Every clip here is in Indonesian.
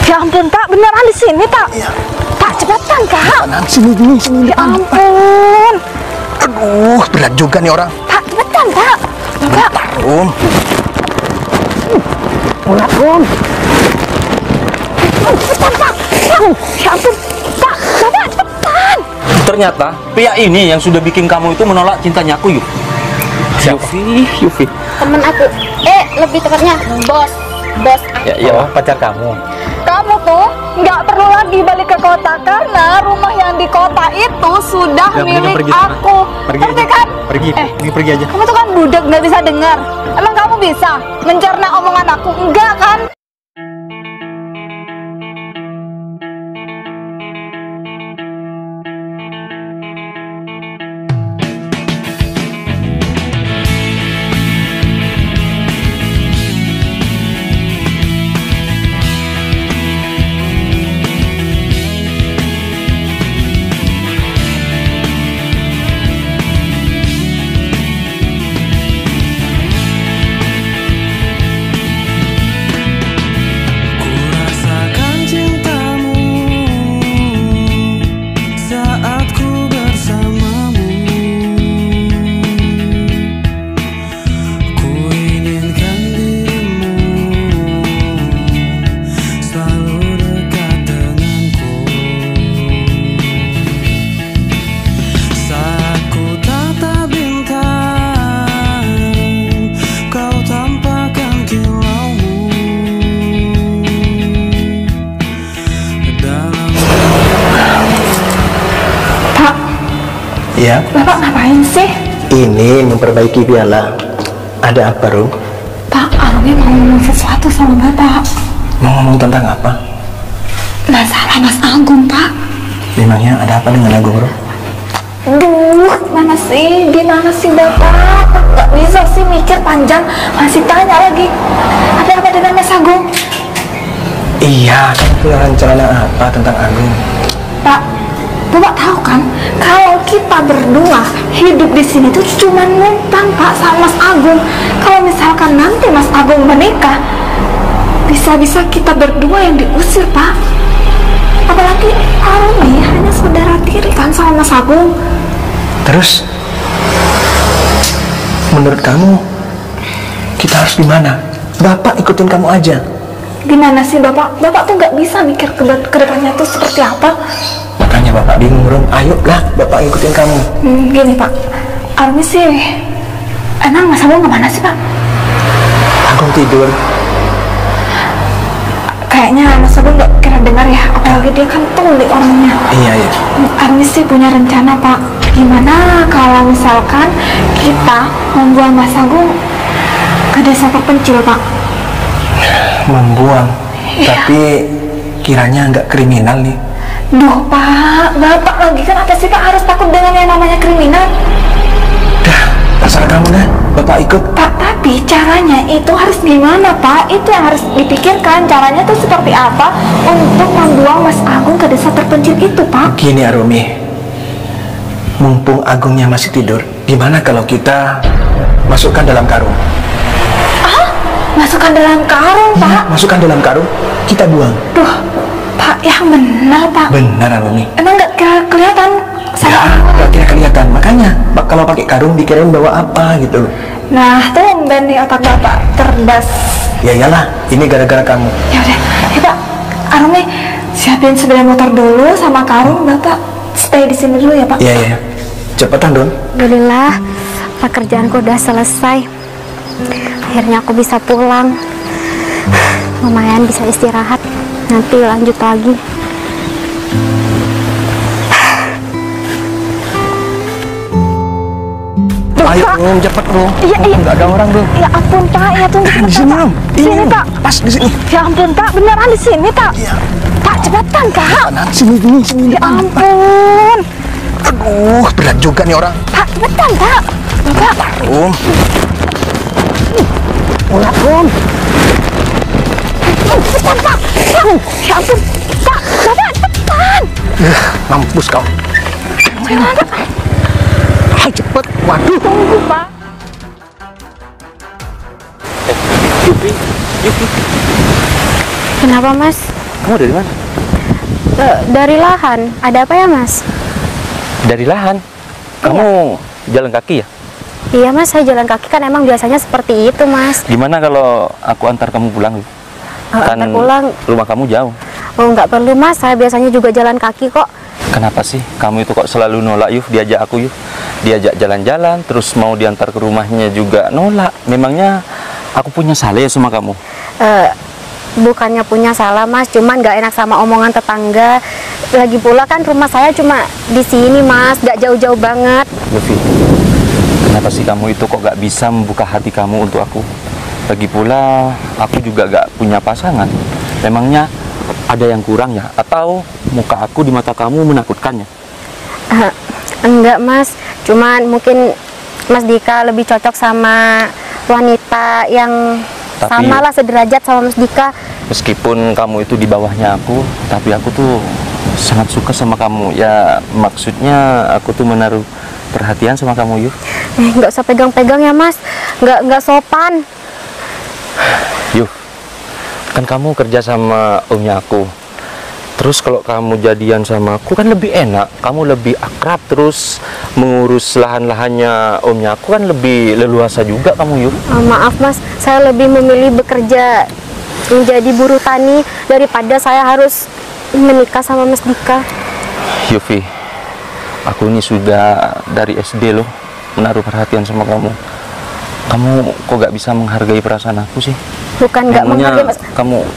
Ya ampun Pak, beneran di sini Pak. Iya. Pak cepetan Kak. Kanan sini sini. Ya ampun. Aduh, berat juga nih orang. Pak cepetan Pak. Pak. Om. Ulat Om. Cepetan Pak. Ya ampun Pak, Bapak cepetan. Ternyata pria ini yang sudah bikin kamu itu menolak cintanya aku, Yuk. Yufi. Temen aku, lebih tepatnya bos aku. Ya, pacar kamu. Kamu tuh nggak perlu lagi balik ke kota karena rumah yang di kota itu sudah milik aku. Ngerti kan? Pergi aja. Kamu tuh kan budak nggak bisa dengar. Emang kamu bisa mencerna omongan aku? Enggak kan? Iya. Bapak ngapain sih? Ini memperbaiki piala. Ada apa, Rum? Pak, Alwi mau ngomong sesuatu sama Bapak. Mau ngomong tentang apa? Masalah Mas Agung, Pak. Memangnya ada apa dengan Agung, Rum? Duh, gimana sih Bapak? Gak bisa sih mikir panjang, masih tanya lagi. Ada apa dengan Mas Agung? Iya, kamu punya rencana apa tentang Agung? Pak, Bapak tahu kan, kalau kita berdua hidup di sini tuh cuma numpang Pak sama Mas Agung. Kalau misalkan nanti Mas Agung menikah, bisa-bisa kita berdua yang diusir Pak. Apalagi Alwi hanya saudara tiri kan sama Mas Agung. Terus, menurut kamu kita harus gimana? Bapak ikutin kamu aja. Gimana sih Bapak? Bapak tuh nggak bisa mikir ke depannya tuh seperti apa. Makanya Bapak bingung, Rum. Ayolah, Bapak ikutin kamu. Gini Pak, Alwi sih, emang Mas Agung kemana sih Pak? Agung tidur. Kayaknya Mas Agung nggak kira dengar ya, apalagi dia kan tuli orangnya. Iya. Alwi sih punya rencana Pak. Gimana kalau misalkan kita membuang Mas Agung ke desa terpencil Pak? Membuang. Iya. Tapi kiranya nggak kriminal nih. Duh Pak, Bapak lagi kan apa sih Pak harus takut dengan yang namanya kriminal? Dah, terserah kamu dah. Bapak ikut. Pak, tapi caranya itu harus gimana Pak? Itu yang harus dipikirkan. Caranya tuh seperti apa untuk membuang Mas Agung ke desa terpencil itu Pak? Gini Arumi, mumpung Agungnya masih tidur, gimana kalau kita masukkan dalam karung? Masukkan dalam karung Pak? Iya, masukkan dalam karung, kita buang. Duh, Pak, yang benar Pak. Benar Arumi. Emang nggak kelihatan? Ya, nggak kelihatan. Makanya, kalau pakai karung dikirain bawa apa gitu. Nah, tumben nih otak Bapak cerdas. Ya iyalah, ini gara-gara kamu. Ya udah, ya Pak, Arumi siapin sepeda motor dulu sama karung. Bapak stay di sini dulu ya Pak. Iya. Cepetan Don. Alhamdulillah, pekerjaanku udah selesai. Akhirnya aku bisa pulang. Lumayan bisa istirahat. Nanti lanjut lagi. Ayo Pak. Rum, cepet Rum. Iya. Nggak ada orang Rum. Ya ampun Pak, ya tunggu Di sebentar, sini Pak. Rum. Di sini Pak. Pas di sini. Ya ampun Pak, beneran di sini Pak. Iya. Pak cepetan Kak. Kanan sini. Ya ampun. Aduh, berat juga nih orang. Pak cepetan Pak. Bapak. Rum. Ulat Rum. Cepetan Pak. Ya ampun Pak. Bapak cepetan. Mampus kau. Jangan Pak. Ayo cepet. Waduh. Tunggu Pak. Yufi. Kenapa Mas? Kamu dari mana? Dari lahan. Ada apa ya, Mas? Dari lahan. Kamu jalan kaki ya? Iya, Mas, saya jalan kaki kan emang biasanya seperti itu, Mas. Gimana kalau aku antar kamu pulang? Kan Antar pulang? rumah kamu jauh. Oh, nggak perlu, Mas. Saya biasanya juga jalan kaki kok. Kenapa sih kamu itu kok selalu nolak Yuf? Diajak aku Yuf, diajak jalan-jalan, terus mau diantar ke rumahnya juga nolak. Memangnya aku punya salah ya sama kamu? Bukannya punya salah, Mas, cuman nggak enak sama omongan tetangga. Lagi pula kan rumah saya cuma di sini, Mas, nggak jauh-jauh banget. Luffy, kenapa sih kamu itu kok gak bisa membuka hati kamu untuk aku? Lagi pula aku juga gak punya pasangan. Memangnya ada yang kurang ya? Atau muka aku di mata kamu menakutkannya? Enggak, Mas, cuman mungkin Mas Dika lebih cocok sama wanita yang sama lah, sederajat sama Mas Dika. Meskipun kamu itu di bawahnya aku, tapi aku tuh sangat suka sama kamu. Ya maksudnya aku tuh menaruh perhatian sama kamu, Yuf. Nggak usah pegang-pegang ya, Mas. Nggak sopan. Yuf, kan kamu kerja sama omnya aku. Terus kalau kamu jadian sama aku kan lebih enak. Kamu lebih akrab, terus mengurus lahan-lahannya omnya aku kan lebih leluasa juga kamu, Yuf. Maaf, Mas, saya lebih memilih bekerja menjadi buruh tani daripada saya harus menikah sama Mas Dika. Yufi, aku ini sudah dari SD loh menaruh perhatian sama kamu. Kamu kok gak bisa menghargai perasaan aku sih? Bukan nggak menghargai, Mas.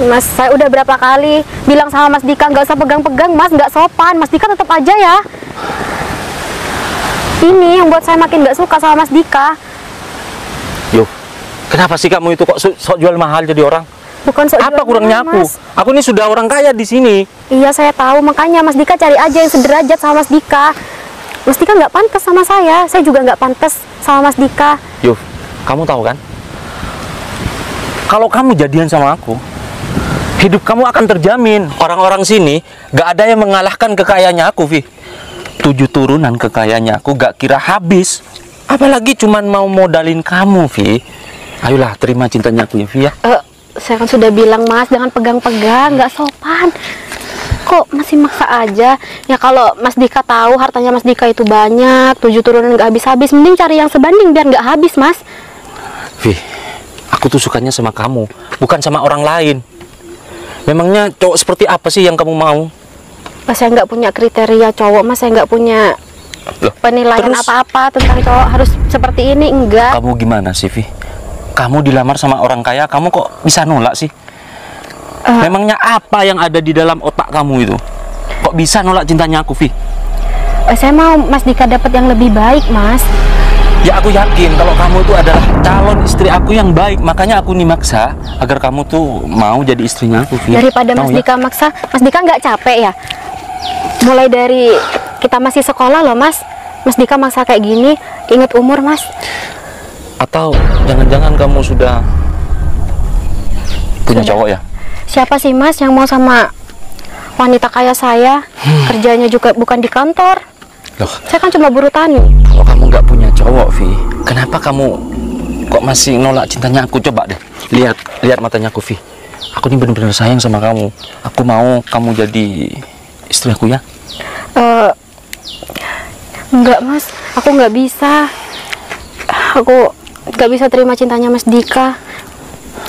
Mas, saya udah berapa kali bilang sama Mas Dika nggak usah pegang-pegang, Mas, nggak sopan. Mas Dika tetap aja ya. Ini yang buat saya makin nggak suka sama Mas Dika. Yuf, kenapa sih kamu itu kok sok jual mahal jadi orang? Bukan sok apa jual kurangnya mahal, aku? Mas. Aku ini sudah orang kaya di sini. Iya, saya tahu, makanya Mas Dika cari aja yang sederajat sama Mas Dika. Mas Dika nggak pantas sama saya juga nggak pantas sama Mas Dika. Yuf, kamu tahu kan? Kalau kamu jadian sama aku, hidup kamu akan terjamin. Orang-orang sini gak ada yang mengalahkan kekayaannya aku, Vi. 7 turunan kekayaannya aku gak kira habis. Apalagi cuman mau modalin kamu, Vi. Ayolah, terima cintanya aku ya, Vi ya. Saya kan sudah bilang, Mas, jangan pegang-pegang, nggak sopan. Kok masih maksa aja? Ya kalau Mas Dika tahu hartanya Mas Dika itu banyak, 7 turunan nggak habis-habis, mending cari yang sebanding biar nggak habis, Mas. Vi, aku tuh sukanya sama kamu, bukan sama orang lain. Memangnya cowok seperti apa sih yang kamu mau? Mas, saya nggak punya kriteria cowok, Mas. Saya nggak punya penilaian apa-apa tentang cowok harus seperti ini, enggak. Kamu gimana sih, Vi? Kamu dilamar sama orang kaya, kamu kok bisa nolak sih? Memangnya apa yang ada di dalam otak kamu itu? Kok bisa nolak cintanya aku, Vi? Saya mau Mas Dika dapat yang lebih baik, Mas. Ya aku yakin kalau kamu itu adalah calon istri aku yang baik. Makanya aku nih maksa agar kamu tuh mau jadi istrinya aku, Vi. Daripada Mas Dika maksa, Mas Dika nggak capek ya? Mulai dari kita masih sekolah loh, Mas. Mas Dika maksa kayak gini, ingat umur, Mas. Atau jangan-jangan kamu sudah punya cowok ya? Siapa sih, Mas, yang mau sama wanita kaya saya? Kerjanya juga bukan di kantor. Loh, saya kan cuma buruh tani. Kalau kamu nggak punya cowok, Vi, kenapa kamu kok masih nolak cintanya aku? Coba deh, lihat matanya aku, Vi. Aku ini benar-benar sayang sama kamu. Aku mau kamu jadi istri aku ya. Enggak, Mas, aku nggak bisa. Aku nggak bisa terima cintanya Mas Dika.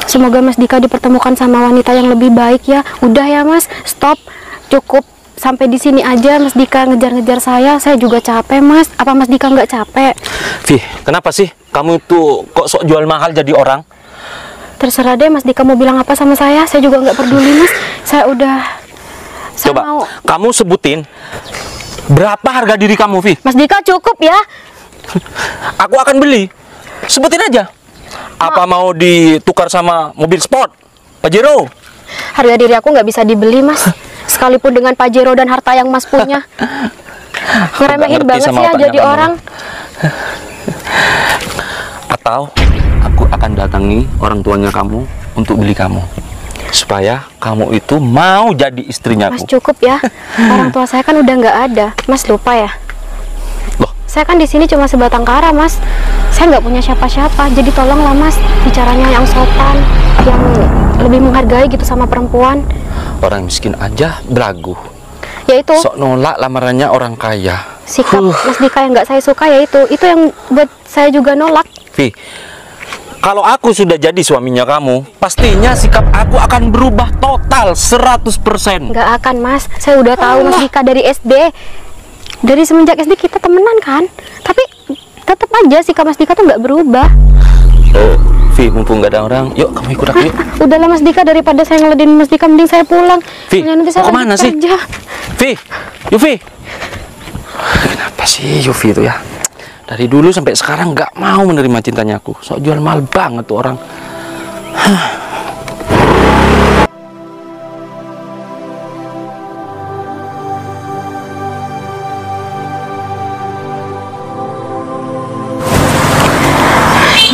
Semoga Mas Dika dipertemukan sama wanita yang lebih baik ya. Udah ya, Mas, stop, cukup sampai di sini aja. Mas Dika ngejar-ngejar saya juga capek, Mas. Apa Mas Dika nggak capek? Vi, kenapa sih kamu itu kok sok jual mahal jadi orang? Terserah deh, Mas Dika mau bilang apa sama saya juga nggak peduli, Mas. Saya Coba mau... kamu sebutin berapa harga diri kamu, Vi? Mas Dika, cukup ya. Aku akan beli. Sebutin aja. Apa mau ditukar sama mobil sport, Pajero? Harga diri aku nggak bisa dibeli, Mas. Sekalipun dengan Pajero dan harta yang Mas punya. Ngeremehin banget sih ya jadi orang. Atau aku akan datangi orang tuanya kamu untuk beli kamu, supaya kamu itu mau jadi istrinya aku. Mas, cukup ya. Orang tua saya kan udah nggak ada. Mas lupa ya? Loh, saya kan di sini cuma sebatang kara, Mas. Saya nggak punya siapa-siapa. Jadi tolonglah, Mas, bicaranya yang sopan, yang lebih menghargai gitu sama perempuan. Orang miskin aja belagu. Ya itu Sok nolak lamarannya orang kaya. sikap Mas Dika yang nggak saya suka, ya itu yang buat saya juga nolak. Vi, kalau aku sudah jadi suaminya kamu, pastinya sikap aku akan berubah total 100%. Nggak akan, Mas. Saya udah tahu Mas Dika dari SD. Dari semenjak SD kita temenan kan. Tapi tetap aja sikap Mas Dika tuh nggak berubah. Oh, Vi, mumpung nggak ada orang, yuk kamu ikut aku yuk. Udahlah Mas Dika, daripada saya ngeladenin Mas Dika, mending saya pulang. Vi, Soalnya nanti saya mau kemana lanjut sih? kerja. Vi, Yufi. Kenapa sih Yufi itu ya? Dari dulu sampai sekarang nggak mau menerima cintanya aku. Sok jual mahal banget tuh orang.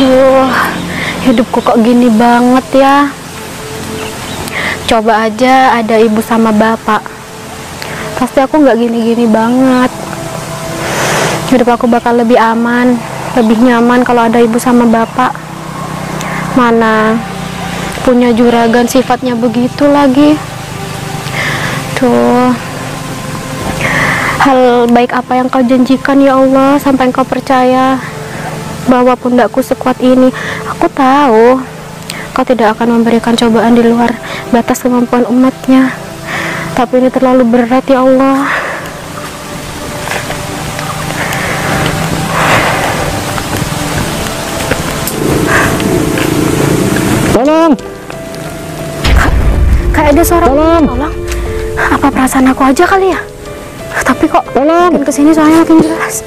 Yuh, hidupku kok gini banget ya. Coba aja ada ibu sama bapak, pasti aku nggak gini-gini banget. Hidup aku bakal lebih aman, lebih nyaman kalau ada ibu sama bapak. Mana punya juragan sifatnya begitu lagi. Tuh, hal baik apa yang kau janjikan ya Allah, sampai engkau percaya bahwa pundakku sekuat ini. Aku tahu kau tidak akan memberikan cobaan di luar batas kemampuan umatnya, tapi ini terlalu berat ya Allah. Tolong! Kayak ada suara tolong. Apa perasaan aku aja kali ya? Tapi kok makin kesini soalnya makin jelas.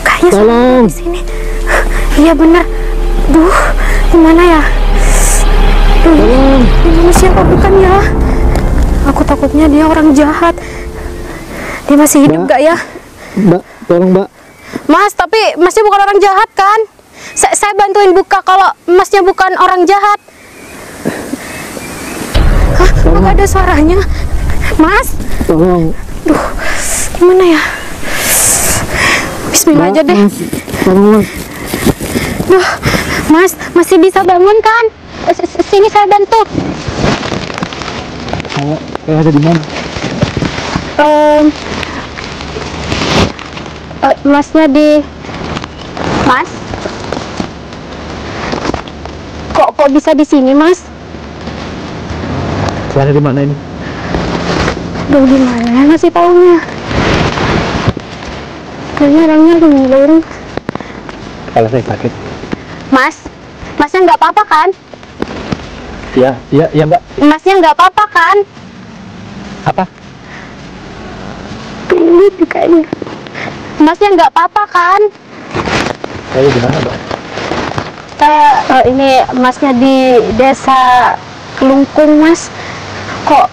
Kayaknya suara di sini. Iya benar. Duh, gimana ya? Ini siapa bukan ya? Aku takutnya dia orang jahat. Dia masih hidup gak ya? Mbak, tolong Mbak. Mas, tapi Masnya bukan orang jahat kan? Saya bantuin buka kalau Masnya bukan orang jahat. Hah? Kok gak ada suaranya? Mas? Tolong. Duh, gimana ya? Bismillah aja deh. Tolong. Duh, Mas, masih bisa bangun kan? Sini saya bantu. Saya ada di mana? Masnya di... Mas? Kok bisa di sini, Mas? Saya ada di mana ini? Duh, gimana ngasih taunya? Kayaknya orangnya linglung. Kepala saya sakit. Masnya nggak apa-apa kan? Iya Mbak. Masnya nggak apa-apa kan? Apa? Ini kayaknya. Masnya nggak apa-apa kan? Saya di mana Mbak? Ini Masnya di desa Kelungkung, Mas. Kok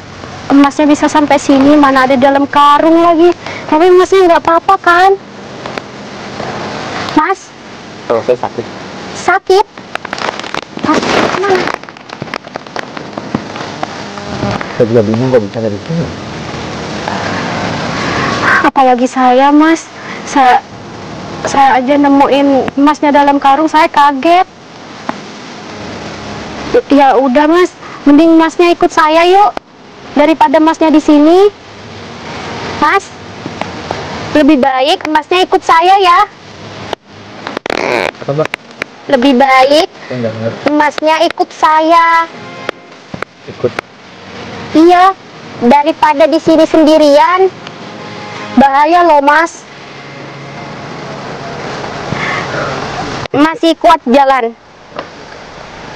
Masnya bisa sampai sini? Mana ada dalam karung lagi. Tapi Masnya nggak apa-apa kan? Mas? Kalau saya sakit. Sakit? Mana? Saya juga bingung kok bisa dari sini. Apalagi saya, Mas. Saya aja nemuin Masnya dalam karung, saya kaget. Ya udah, Mas. Mending Masnya ikut saya yuk, daripada Masnya di sini. Mas, lebih baik Masnya ikut saya ya. Apa Mbak? Lebih baik Saya nggak ngerti. Masnya ikut saya. Ikut. Iya, daripada di sini sendirian. Bahaya loh, Mas. Masih kuat jalan?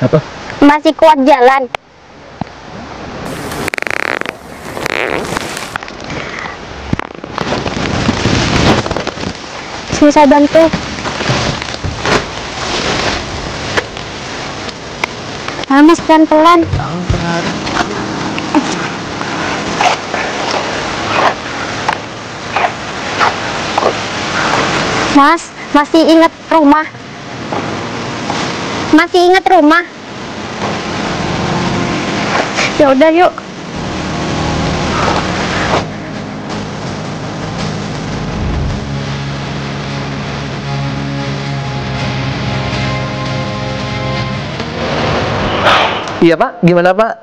Apa? Masih kuat jalan? Sini saya bantu. Mas, pelan-pelan. Mas, masih ingat rumah? Masih ingat rumah? Ya udah yuk. Iya Pak, gimana Pak?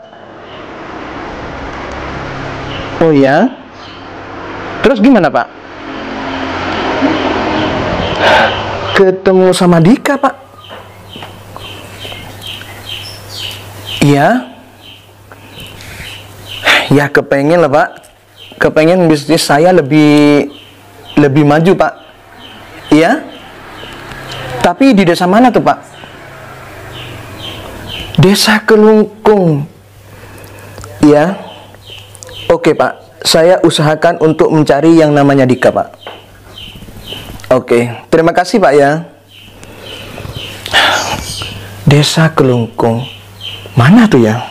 Oh iya. Terus gimana Pak? Ketemu sama Dika Pak. Iya. Ya kepengen lah Pak. Kepengen bisnis saya lebih maju Pak. Iya. Tapi di desa mana tuh Pak? Desa Kelungkung. Ya. Oke Pak, saya usahakan untuk mencari yang namanya Dika Pak. Oke, terima kasih Pak ya. Desa Kelungkung. Mana tuh ya?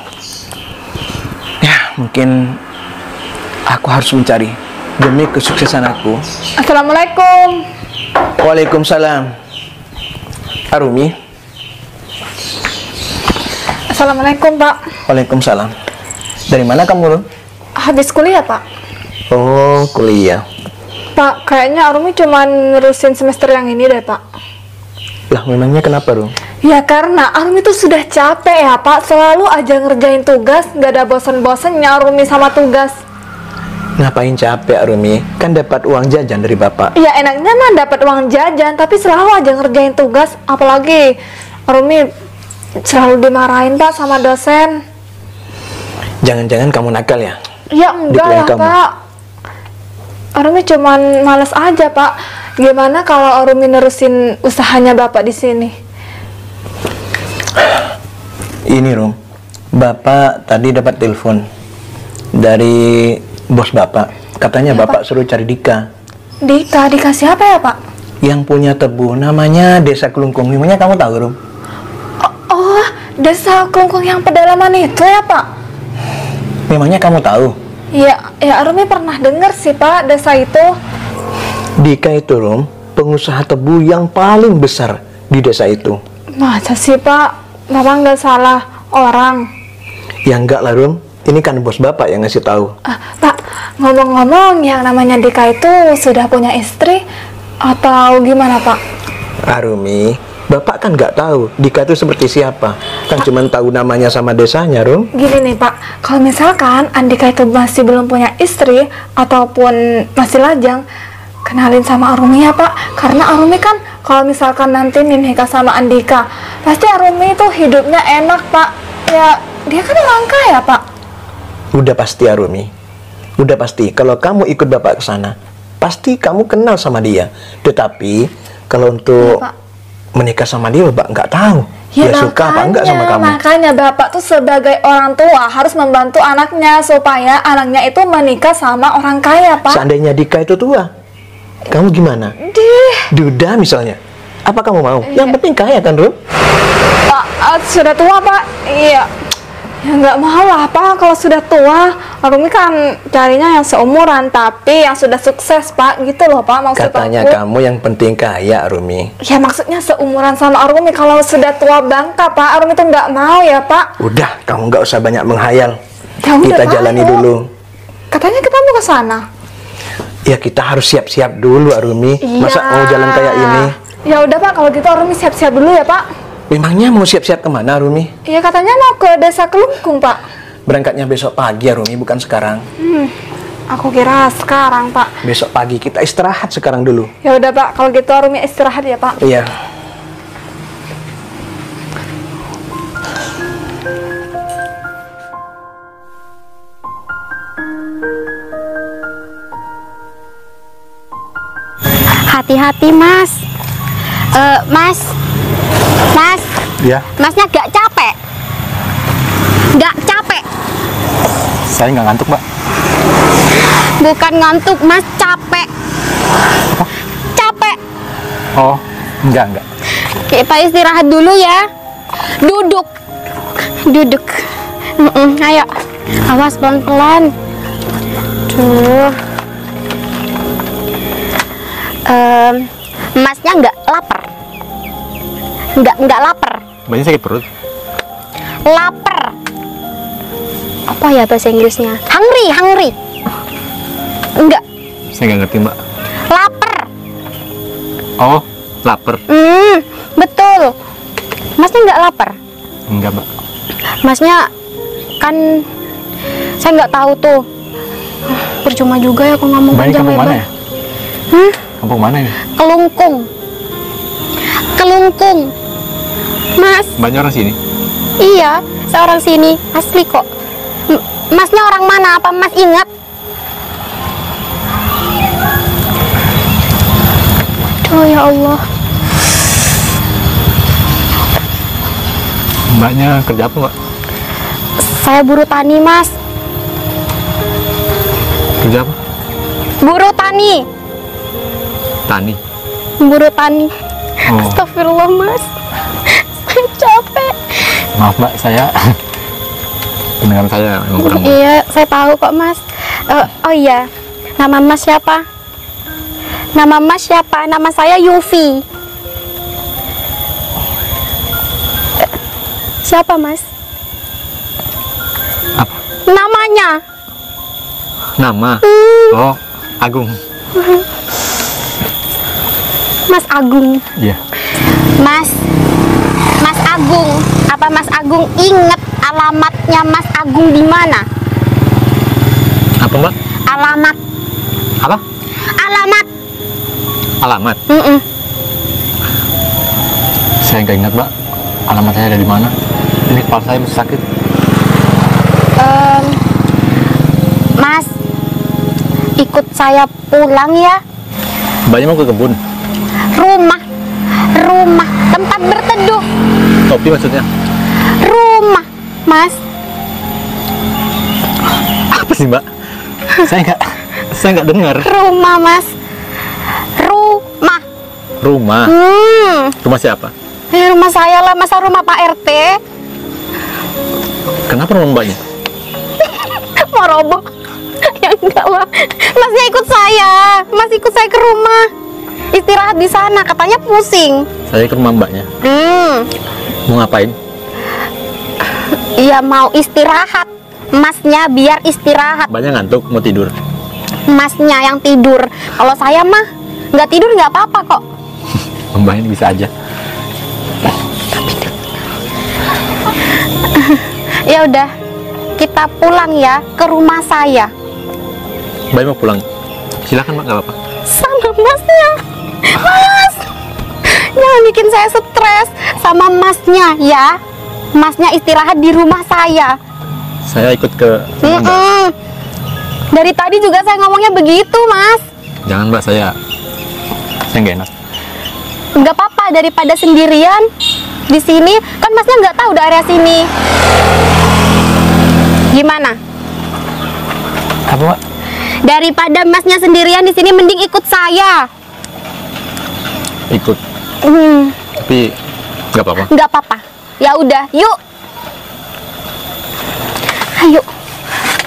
Ya, mungkin aku harus mencari demi kesuksesan aku. Assalamualaikum. Waalaikumsalam. Arumi. Assalamualaikum Pak. Waalaikumsalam. Dari mana kamu, Rum? Habis kuliah Pak. Oh, kuliah. Pak, kayaknya Arumi cuma nerusin semester yang ini deh Pak. Lah, memangnya kenapa, Rum? Ya karena Arumi tuh sudah capek ya Pak. Selalu aja ngerjain tugas, nggak ada bosen-bosennya Arumi sama tugas. Ngapain capek, Arumi? Kan dapat uang jajan dari Bapak. Ya enaknya mah dapat uang jajan, tapi selalu aja ngerjain tugas. Apalagi Arumi selalu dimarahin Pak sama dosen. Jangan-jangan kamu nakal ya? Ya enggak lah kamu. Pak. Arumi cuman males aja Pak. Gimana kalau Arumi nerusin usahanya Bapak di sini? Ini Rum, Bapak tadi dapat telepon dari bos Bapak. Katanya Ya, Bapak suruh cari Dika. Dika siapa ya Pak? Yang punya tebu, namanya Desa Kelungkung. Memangnya kamu tahu, Rum? Oh, Desa Kelungkung yang pedalaman itu ya Pak? Memangnya kamu tahu? Ya Arumi pernah dengar sih Pak, desa itu. Dika itu, Rum, pengusaha tebu yang paling besar di desa itu. Masa sih Pak? Bapak nggak salah orang. Ya enggak lah, Rum. Ini kan bos Bapak yang ngasih tahu. Pak, ngomong-ngomong yang namanya Dika itu sudah punya istri atau gimana Pak? Arumi, Bapak kan nggak tahu Dika itu seperti siapa. Kan cuma tahu namanya sama desanya, Rum. Gini nih Pak, kalau misalkan Andika itu masih belum punya istri ataupun masih lajang, kenalin sama Arumi ya Pak. Karena Arumi kan kalau misalkan nanti nikah sama Andika, pasti Arumi itu hidupnya enak Pak. Ya dia kan orang kaya Pak. Udah pasti, Arumi. Udah pasti. Kalau kamu ikut Bapak ke sana, pasti kamu kenal sama dia. Tetapi kalau untuk Ya, Pak. menikah sama dia, Bapak nggak tahu. Dia suka apa enggak sama kamu. Makanya Bapak tuh sebagai orang tua harus membantu anaknya supaya anaknya itu menikah sama orang kaya Pak. Seandainya Dika itu tua, kamu gimana? Duda misalnya. Apa kamu mau? Yang penting kaya kan, Rum? Pak, sudah tua Pak. Iya. Ya nggak mau lah Pak, kalau sudah tua. Arumi kan carinya yang seumuran, tapi yang sudah sukses Pak, gitu loh Pak maksud Katanya aku. kamu yang penting kaya, Arumi. Ya maksudnya seumuran sama Arumi. Kalau sudah tua bangka Pak, Arumi tuh nggak mau ya Pak. Udah, kamu nggak usah banyak menghayal. Ya udah, Kita Pak, jalani ayo. dulu. Katanya kita mau ke sana. Ya kita harus siap-siap dulu, Arumi. Masa mau jalan kayak ini? Ya udah Pak, kalau gitu Arumi siap-siap dulu ya Pak. Memangnya mau siap-siap kemana, Arumi? Iya katanya mau ke Desa Kelungkung Pak. Berangkatnya besok pagi, Arumi, bukan sekarang. Aku kira sekarang Pak. Besok pagi kita istirahat sekarang dulu. Ya udah Pak, kalau gitu Arumi istirahat ya Pak. Iya. Hati-hati Mas. Mas. Ya, Masnya gak capek? Gak capek? saya nggak ngantuk, Mbak. Bukan ngantuk, Mas, capek. Capek. Oh, enggak. Kita istirahat dulu ya. Duduk. Ayo. Awas pelan-pelan. Duh. Masnya nggak lapar? Nggak lapar. Banyak sakit perut. Lapar. Apa ya bahasa Inggrisnya? Hungry. Enggak. Saya nggak ngerti, Mbak. Lapar. Oh, lapar. Betul. Masnya nggak lapar? Enggak, Mbak. Masnya kan saya nggak tahu tuh. Percuma juga ya aku ngomong Mbak, ini panjang kampung mana lebar. ya? Hah? Kampung mana ini? Kelungkung. Kelungkung. Mas, Mbaknya orang sini? iya, saya orang sini, asli kok. Masnya orang mana? Apa Mas ingat? Oh ya Allah. Mbaknya kerja apa, Mbak? Saya buruh tani, Mas. Kerja apa? Buruh tani. Tani. Buruh tani. Oh, Astagfirullah, Mas. Saya capek. maaf Mbak, saya pendengaran saya memang kurang. Iya, saya tahu kok, Mas. Oh iya, nama Mas siapa? Nama Mas siapa? Nama saya Yufi. Siapa, Mas? Apa? Namanya. Nama? Oh, Agung. Mas Agung. Iya. Mas Agung. Apa Mas Agung ingat alamatnya Mas Agung di mana? Apa, Mbak? Alamat. Apa? Alamat. Alamat? Mm-mm. Saya nggak ingat, Mbak. Alamat saya ada di mana? Ini kepala saya masih sakit. Mas, ikut saya pulang ya. Mbaknya mau ke kebun? Rumah, tempat berteduh. Topi maksudnya? Rumah, Mas. Apa sih, Mbak? saya nggak dengar. Rumah, Mas. Rumah. Rumah? Rumah siapa? Rumah saya lah, masa rumah Pak RT? Kenapa rumah Mbaknya? Mau roboh? Ya enggak lah. Masnya ikut saya. Mas ikut saya ke rumah. Istirahat di sana, katanya pusing. Saya ke rumah Mbaknya. Mau ngapain? Iya, mau istirahat. Masnya biar istirahat. Mbaknya ngantuk, mau tidur. Masnya yang tidur. Kalau saya mah nggak tidur nggak apa-apa kok. Mbaknya bisa aja. Ya udah, kita pulang ya ke rumah saya. Mbak mau pulang? Silakan, Mbak, nggak apa-apa. Sama masnya. Mas, jangan bikin saya stres. Sama masnya ya. Masnya istirahat di rumah saya. Saya ikut ke rumah Mbak. Dari tadi juga saya ngomongnya begitu, Mas. Jangan, Mbak, saya nggak enak. Nggak apa-apa, daripada sendirian di sini. Kan masnya nggak tahu daerah sini. Gimana? Apa, Mbak? Daripada masnya sendirian di sini, mending ikut saya. Ikut. Tapi nggak apa-apa. Nggak apa-apa. Ya udah, yuk. Ayo.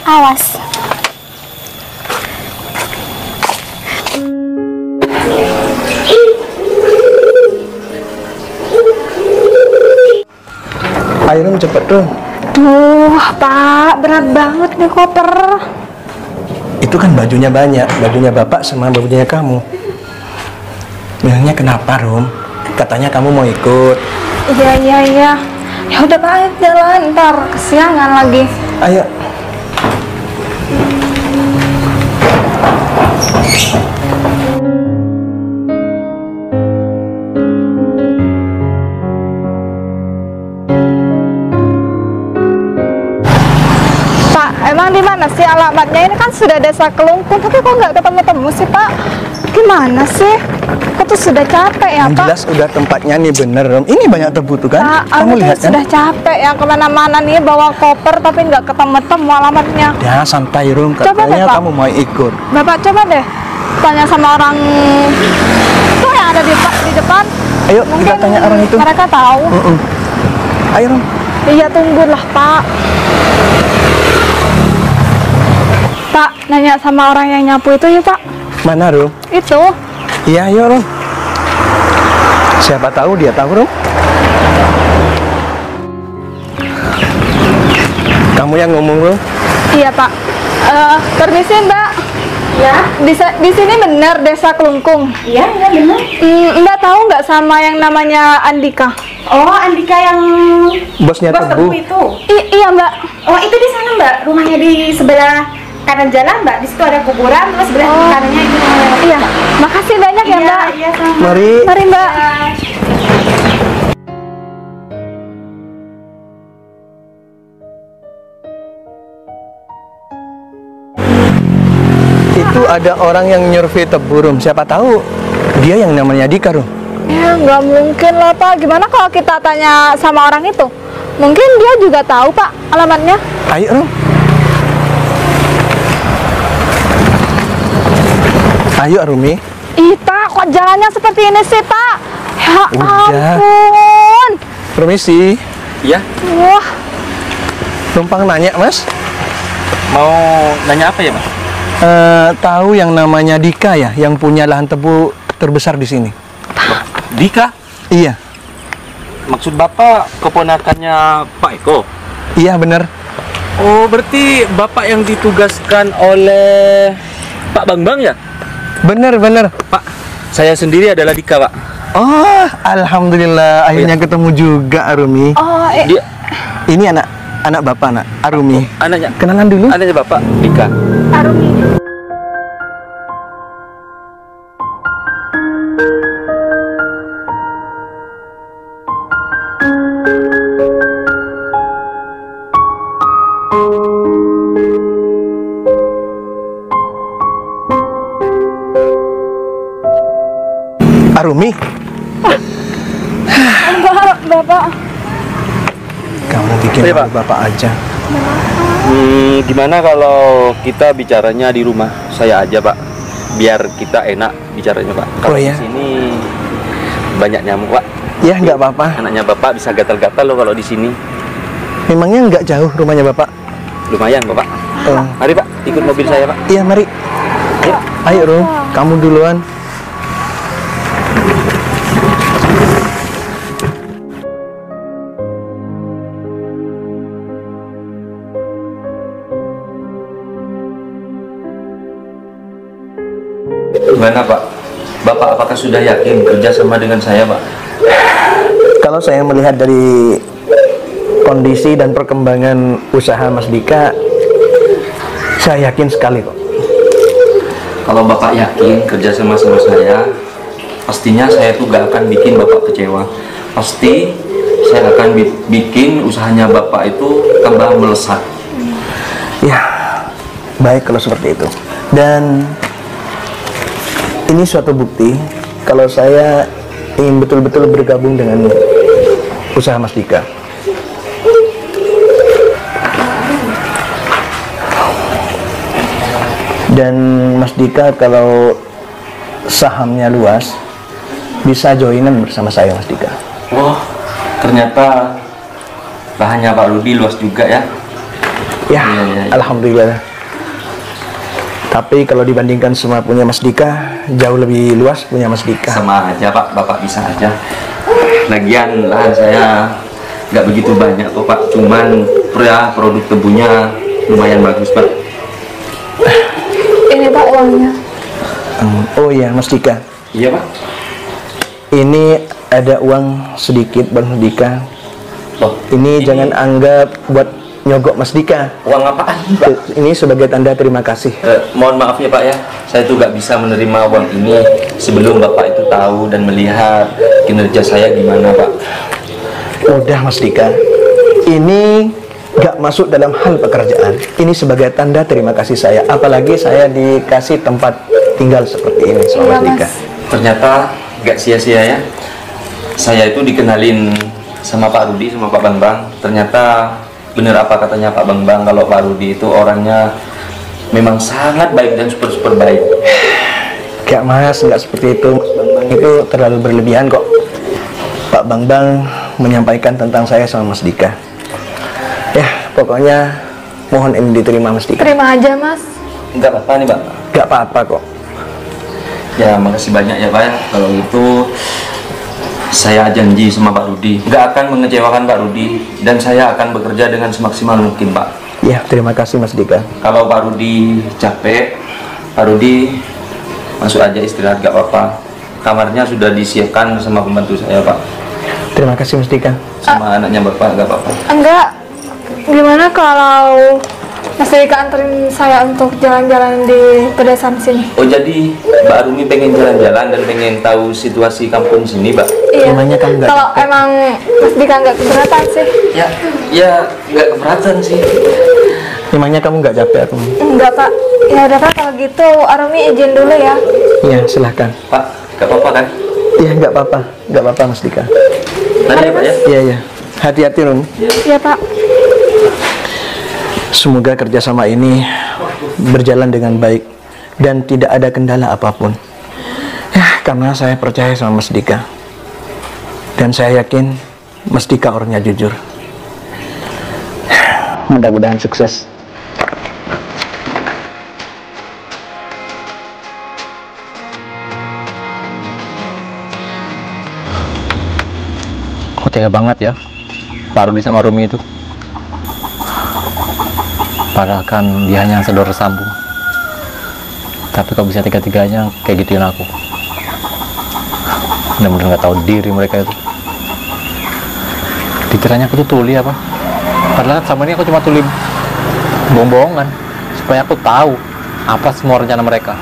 Awas. Ayo Rum, cepet Rum. Duh, Pak, berat banget nih koper. Itu kan bajunya banyak, bajunya bapak sama bajunya kamu. Memangnya kenapa Rum? Katanya kamu mau ikut. Iya. Ya udah Pak, ayo jalan, ntar kesiangan lagi. Ayo. Pak, emang di mana sih alamatnya? Ini kan sudah desa Kelungkung, tapi kok nggak ketemu-temu sih Pak? Gimana sih? Aku tuh sudah capek ya Yang Pak. jelas udah tempatnya nih bener Rum. Ini banyak debu tuh kan? Pak, Kamu aku lihat tuh kan? sudah capek ya kemana-mana nih bawa koper tapi nggak ketemu-temu alamatnya. Ya santai Rum, Coba deh, katanya Pak. kamu mau ikut. Bapak coba deh tanya sama orang tuh yang ada di depan. Ayo Mungkin kita tanya orang itu. mereka tahu. Ayo Rum. Iya, tunggulah Pak. Pak, nanya sama orang yang nyapu itu ya Pak. Mana Rum? Itu. Iya, ayo Rum. Siapa tahu dia tahu Rum. Kamu yang ngomong Rum. Iya Pak. Permisi Mbak. Ya, di sini benar Desa Kelungkung. Iya, benar. Mbak tahu nggak sama yang namanya Andika? Oh, Andika yang Bosnya bos Tebu. Tebu itu. Iya Mbak. Oh, itu di sana, Mbak. Rumahnya di sebelah kanan jalan, Mbak. Di situ ada kuburan, terus sebelah kanannya itu. Iya, makasih banyak ya Mbak. Iya, sama. Mari. Mari Mbak. Itu ada orang yang nyurvei Tebu, Rum. Siapa tahu dia yang namanya Dika, Rum. Ya nggak mungkin lah Pak. Gimana kalau kita tanya sama orang itu? Mungkin dia juga tahu Pak alamatnya. Ayo, Rum. Ayo, Rumi. Ih Pak, kok jalannya seperti ini sih Pak? Ya Udah. ampun. Permisi. Iya, Wah, Numpang nanya, Mas. mau nanya apa ya, Mas? Tahu yang namanya Dika ya, yang punya lahan tebu terbesar di sini? Dika? Iya. Maksud Bapak keponakannya Pak Eko? Iya, bener. Oh, berarti Bapak yang ditugaskan oleh Pak Bambang ya? Bener. Pak, saya sendiri adalah Dika, Pak. Oh, alhamdulillah akhirnya ketemu juga, Arumi. oh Dia Ini anak bapak, nak Arumi. anaknya. Kenalan dulu. Anaknya Bapak, Dika. Arumi. Arumi, Bapak. kamu bikin Iya, Pak. malu bapak aja. Gimana kalau kita bicaranya di rumah saya aja, Pak? Biar kita enak bicaranya, Pak. Kalau Oh, iya. di sini banyak nyamuk, Pak. Ya, nggak apa-apa. Anaknya Bapak bisa gatal-gatal loh kalau di sini. Memangnya nggak jauh rumahnya bapak? Lumayan, Bapak. Oh. Mari, Pak, ikut mobil saya, Pak. Iya, mari. Ayo. Ayo, Rum. Kamu duluan. Gimana, Pak? Bapak apakah sudah yakin kerja sama dengan saya, Pak? Kalau saya melihat dari kondisi dan perkembangan usaha Mas Dika, saya yakin sekali kok. Kalau Bapak yakin kerja sama saya, pastinya saya tuh gak akan bikin Bapak kecewa. Pasti saya akan bikin usahanya Bapak itu tambah melesat. Ya, baik kalau seperti itu. Dan ini suatu bukti kalau saya ingin betul-betul bergabung dengan usaha Mas Dika. Dan Mas Dika kalau sahamnya luas bisa joinan bersama saya, Mas Dika. Oh, ternyata lahannya Pak Rudi luas juga ya. Ya, Iya. alhamdulillah. Tapi kalau dibandingkan semua punya Mas Dika, jauh lebih luas punya Mas Dika. Sama aja, Pak, Bapak bisa aja. Lagian lahan saya nggak begitu banyak kok, Pak. Cuman ya produk tebunya lumayan bagus, Pak. Ini Pak uangnya. Oh iya, Mas Dika. Iya, Pak. Ini ada uang sedikit buat Mas Dika. Loh, Ini jangan anggap buat nyogok Mas Dika. uang apaan, Pak? Ini sebagai tanda terima kasih. Mohon maaf ya, Pak ya. Saya tuh nggak bisa menerima uang ini sebelum Bapak itu tahu dan melihat kinerja saya gimana, Pak. Udah Mas Dika, ini gak masuk dalam hal pekerjaan. Ini sebagai tanda terima kasih saya. Apalagi saya dikasih tempat tinggal seperti ini sama Mas Dika. Ternyata nggak sia-sia ya. Saya itu dikenalin sama Pak Rudi, sama Pak Bambang. Ternyata bener apa katanya Pak Bambang, kalau Pak Rudi itu orangnya memang sangat baik dan super baik. Gak Mas, gak seperti itu. Mas Bambang itu terlalu berlebihan kok. Pak Bambang menyampaikan tentang saya sama Mas Dika. Ya, pokoknya mohon ini diterima Mas Dika. Terima aja Mas. Nggak apa-apa nih, Pak. Gak apa-apa kok. Ya, makasih banyak ya, Pak ya. Kalau itu saya janji sama Pak Rudi nggak akan mengecewakan Pak Rudi, dan saya akan bekerja dengan semaksimal mungkin, Pak. Ya, terima kasih Mas Dika. Kalau Pak Rudi capek, Pak Rudi, masuk aja istirahat, gak apa-apa. Kamarnya sudah disiapkan sama pembantu saya, Pak. Terima kasih Mas Dika. Sama anaknya Bapak, gak apa-apa. Enggak, gimana kalau Mas Dika anterin saya untuk jalan-jalan di pedesaan sini? Oh, jadi Mbak Arumi pengen jalan-jalan dan pengen tahu situasi kampung sini, Mbak? Iya. Emangnya kamu nggak Kalau capek? emang Mas Dika nggak keberatan sih? Ya nggak keberatan sih. Memangnya kamu nggak capek aku? Enggak Pak. Ya udah Pak, kalau gitu Arumi izin dulu ya. Iya, silahkan. Pak, gak apa-apa kan? Iya, nggak apa-apa Mas Dika. Mari ya, Pak ya. Iya. Hati-hati Rum. Iya Pak. Semoga kerjasama ini berjalan dengan baik dan tidak ada kendala apapun. Ya, karena saya percaya sama Mas Dika. Dan saya yakin Mas Dika orangnya jujur. Mudah-mudahan sukses. Kok tega banget ya Pak Rudi sama Rumi itu. Padahal kan dia hanya saudara sambung. Tapi kok bisa tiga-tiganya kayak gituin aku. Bener-bener gak tahu diri mereka itu. Dikiranya aku tuh tuli apa? Padahal sama ini aku cuma tuli bohong-bohongan supaya aku tahu apa semua rencana mereka.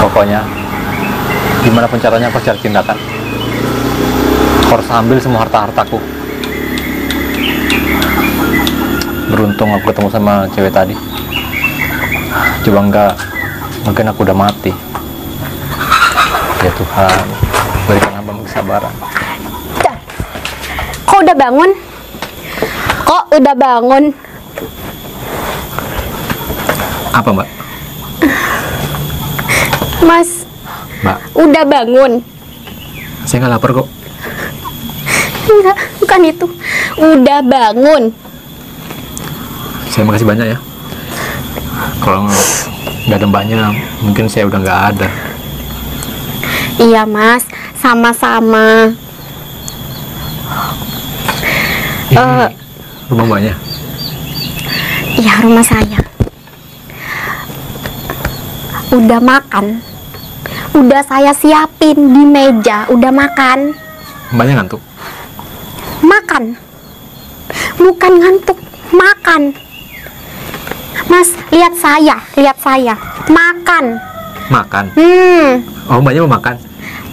Pokoknya gimana pun caranya aku cari tindakan. Aku harus ambil semua harta-hartaku. Beruntung aku ketemu sama cewek tadi. Coba enggak, mungkin aku udah mati. Ya Tuhan, berikan hamba kesabaran. Kok udah bangun? Kok udah bangun? Apa, Mbak? Mas, Mbak, udah bangun? saya nggak lapar kok. Enggak, bukan itu. Udah bangun. Saya makasih banyak ya. Kalau nggak ada Mbaknya, mungkin saya udah nggak ada. Iya Mas, sama-sama. Ini rumah Mbaknya. Iya, rumah saya. Udah makan. Udah saya siapin di meja. Udah makan. Mbaknya ngantuk. Makan. Bukan ngantuk, makan. Mas, lihat saya. Makan. Makan. Oh, Mbaknya mau makan?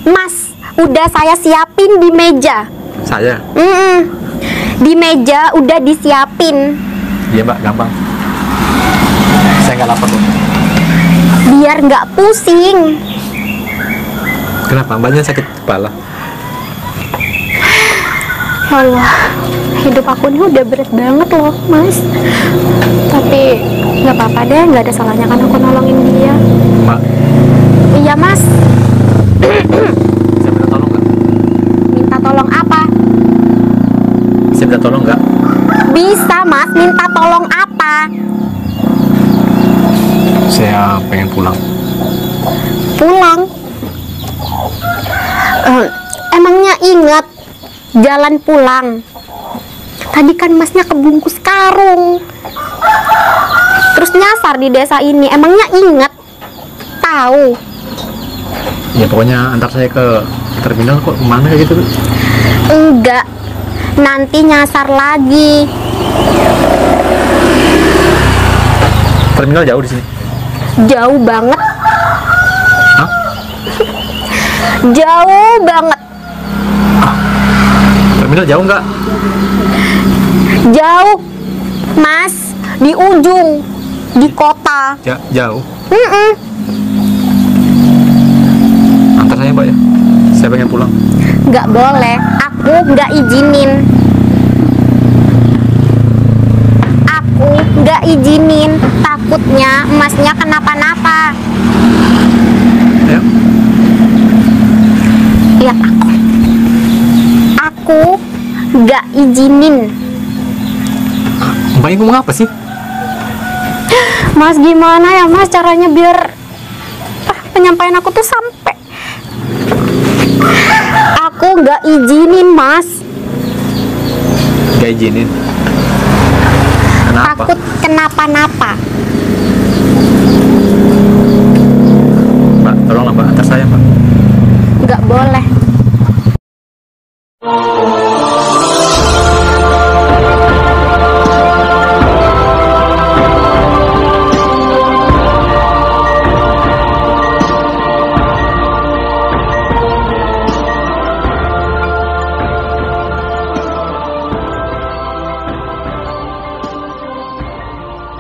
Mas, udah saya siapin di meja. Saya? Di meja udah disiapin. Iya, Mbak, gampang. Saya nggak lapar kok. Biar nggak pusing. Kenapa? Mbaknya sakit kepala? Allah, hidup aku ini udah berat banget loh, Mas. Tapi nggak apa-apa deh, nggak ada salahnya kan aku nolongin dia. Mbak, Iya, Mas. saya minta tolong nggak? Minta tolong apa? Saya minta tolong nggak? Bisa, Mas. Minta tolong apa? Saya pengen pulang. Pulang. Emangnya ingat jalan pulang? Tadi kan Masnya kebungkus karung. Terus nyasar di desa ini. Emangnya ingat? Tahu? Ya pokoknya antar saya ke terminal kok kemana kayak gitu? Enggak. Nanti nyasar lagi. Terminal jauh di sini. Jauh banget. Hah? Jauh banget. Terminal jauh nggak? Jauh, Mas. Di ujung. Di kota. Jauh. Mm-mm. Antar saya, Mbak ya. Saya pengen pulang. Nggak boleh. Aku nggak izinin. Aku nggak izinin. Takutnya Masnya kenapa-napa. Ayo. Lihat aku. Aku nggak izinin. Mbaknya ngomong apa sih? Mas, gimana ya Mas caranya biar penyampaian aku tuh sampai. Aku nggak izinin, Mas. Gak izinin. Kenapa? Takut kenapa-napa.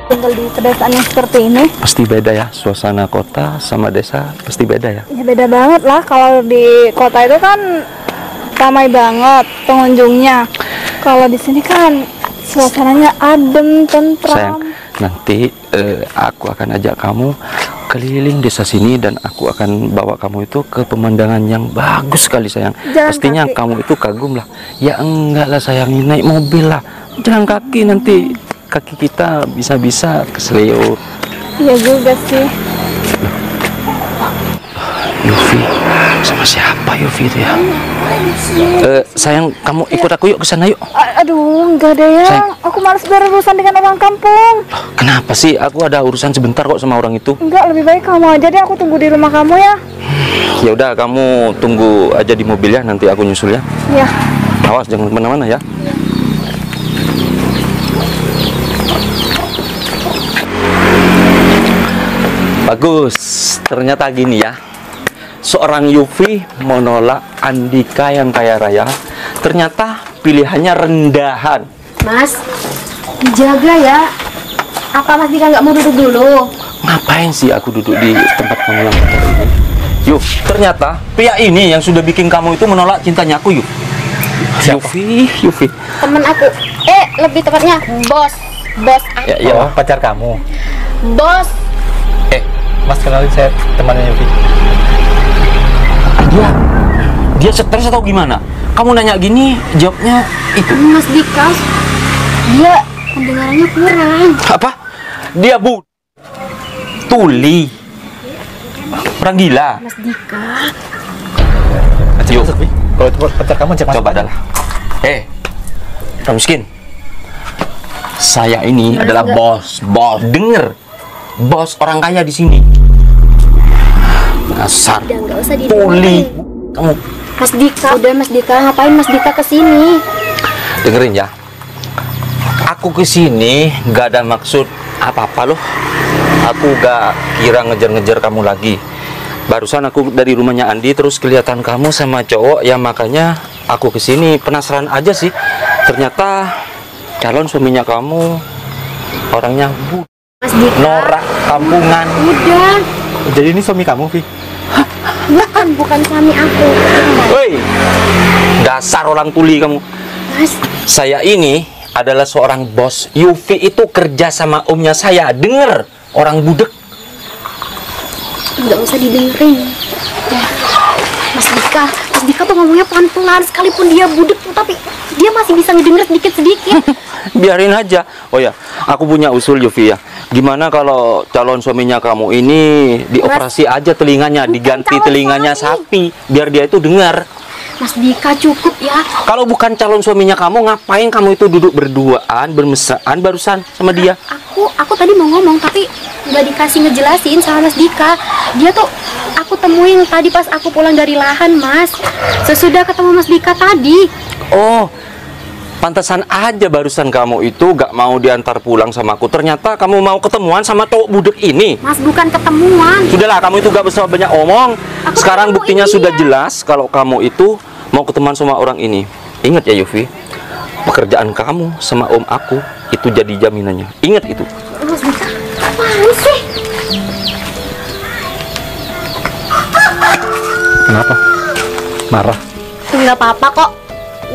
tinggal di pedesaan yang seperti ini. Pasti beda ya, suasana kota sama desa pasti beda ya. Ya beda banget lah, kalau di kota itu kan ramai banget pengunjungnya. Kalau di sini kan suasananya adem, Sayang, tentram. nanti aku akan ajak kamu keliling desa sini dan aku akan bawa kamu itu ke pemandangan yang bagus sekali sayang. Jalan Pastinya kaki. kamu itu kagum lah. Ya enggak lah sayang, naik mobil lah. Jalan kaki nanti kaki kita bisa-bisa keseleo. Iya juga sih. Yufi, sama siapa Yufi itu ya? Sayang, kamu ikut aku yuk ke sana yuk. Aduh, enggak ada ya. Sayang. Aku malas berurusan dengan orang kampung. Kenapa sih? Aku ada urusan sebentar kok sama orang itu. Enggak, lebih baik kamu aja deh, aku tunggu di rumah kamu ya. Ya udah, kamu tunggu aja di mobil ya, nanti aku nyusul ya. Ya. Awas jangan kemana-mana ya. Bagus, ternyata gini ya. Seorang Yufi menolak Andika yang kaya raya. Ternyata pilihannya rendahan. Mas, dijaga ya. Apa Mas Dika nggak mau duduk dulu? Ngapain sih aku duduk di tempat kamu yang kotor ini? Yuk, ternyata pihak ini yang sudah bikin kamu itu menolak cintanya aku, Yuk. Yufi. Temen aku. Lebih tepatnya bos. Bos aku. Ya, Oh, pacar kamu. Bos. Mas, kenalin, saya temannya Yufi. Dia stres atau gimana? Kamu nanya gini, jawabnya itu. Mas Dika, dia pendengarannya kurang. Apa? Dia tuli. Orang gila. Mas Dika. Yuk, Kalau itu pacar kamu, cek masuk. coba adalah. Orang miskin. Saya ini adalah bos. Denger. Bos orang kaya di sini. Dasar Udah nggak usah tuli. didengerin. Kamu Mas Dika, udah Mas Dika, ngapain Mas Dika kesini? dengerin ya. Aku kesini gak ada maksud apa-apa loh. Aku gak kira ngejar-ngejar kamu lagi. Barusan aku dari rumahnya Andi terus kelihatan kamu sama cowok, ya makanya aku kesini penasaran aja sih. Ternyata calon suaminya kamu orangnya Mas Dika. norak kampungan. Udah, Jadi ini suami kamu, Vi? bukan suami aku. Woi, dasar orang tuli kamu. Mas, Saya ini adalah seorang bos. Yufi itu kerja sama omnya saya. Denger, orang budek. nggak usah didengerin. Ya, Mas Dika tuh ngomongnya pelan-pelan, sekalipun dia budek tuh, tapi dia masih bisa ngedenger sedikit-sedikit. Biarin aja. Oh ya, aku punya usul Yufi ya. Gimana kalau calon suaminya kamu ini dioperasi aja telinganya, diganti calon telinganya suami. sapi, biar dia itu dengar. Mas Dika cukup ya. Kalau bukan calon suaminya kamu, ngapain kamu itu duduk berduaan, bermesraan barusan sama dia? Aku tadi mau ngomong tapi nggak dikasih ngejelasin sama Mas Dika. Dia tuh aku temuin tadi pas aku pulang dari lahan, Mas. Sesudah ketemu Mas Dika tadi. Oh, pantesan aja barusan kamu itu gak mau diantar pulang sama aku. Ternyata kamu mau ketemuan sama cowok budek ini. Mas, bukan ketemuan. Sudahlah, kamu itu gak usah banyak omong. Aku Sekarang ketemuin buktinya dia. sudah jelas kalau kamu itu mau ketemuan sama orang ini. Ingat ya Yufi, pekerjaan kamu sama om aku itu jadi jaminannya. Ingat itu. Mas Dika, apaan sih? Kenapa? Marah? Nggak apa-apa kok.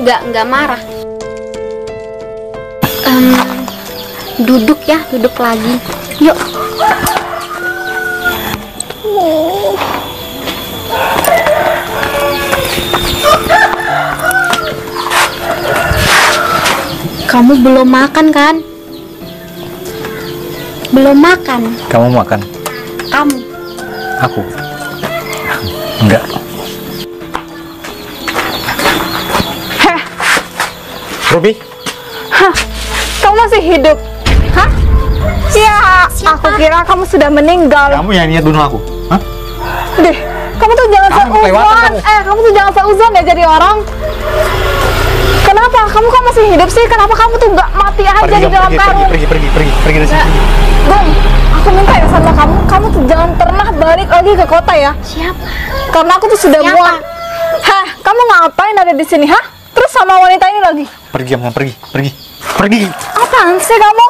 Nggak marah. Duduk ya, duduk lagi. Yuk. Kamu belum makan kan? Belum makan. Kamu makan? Kamu. Aku? Enggak. Ruby? Kamu masih hidup? Hah? Ya, aku kira kamu sudah meninggal. Kamu yang niat bunuh aku? Hah? Deh, kamu tuh jangan Kamu kelewatan seuzon. kamu. Kamu tuh jangan seuzon ya jadi orang. Kenapa? Kamu kan masih hidup sih? Kenapa kamu tuh nggak mati aja di dalam karung? Pergi dari sini. Gong, aku minta ya sama kamu tuh jangan pernah balik lagi ke kota ya. Siapa? Karena aku tuh sudah Siapa? muak. Hah, kamu ngapain ada di sini, hah? Terus sama wanita ini lagi? Pergi. Apaan sih kamu?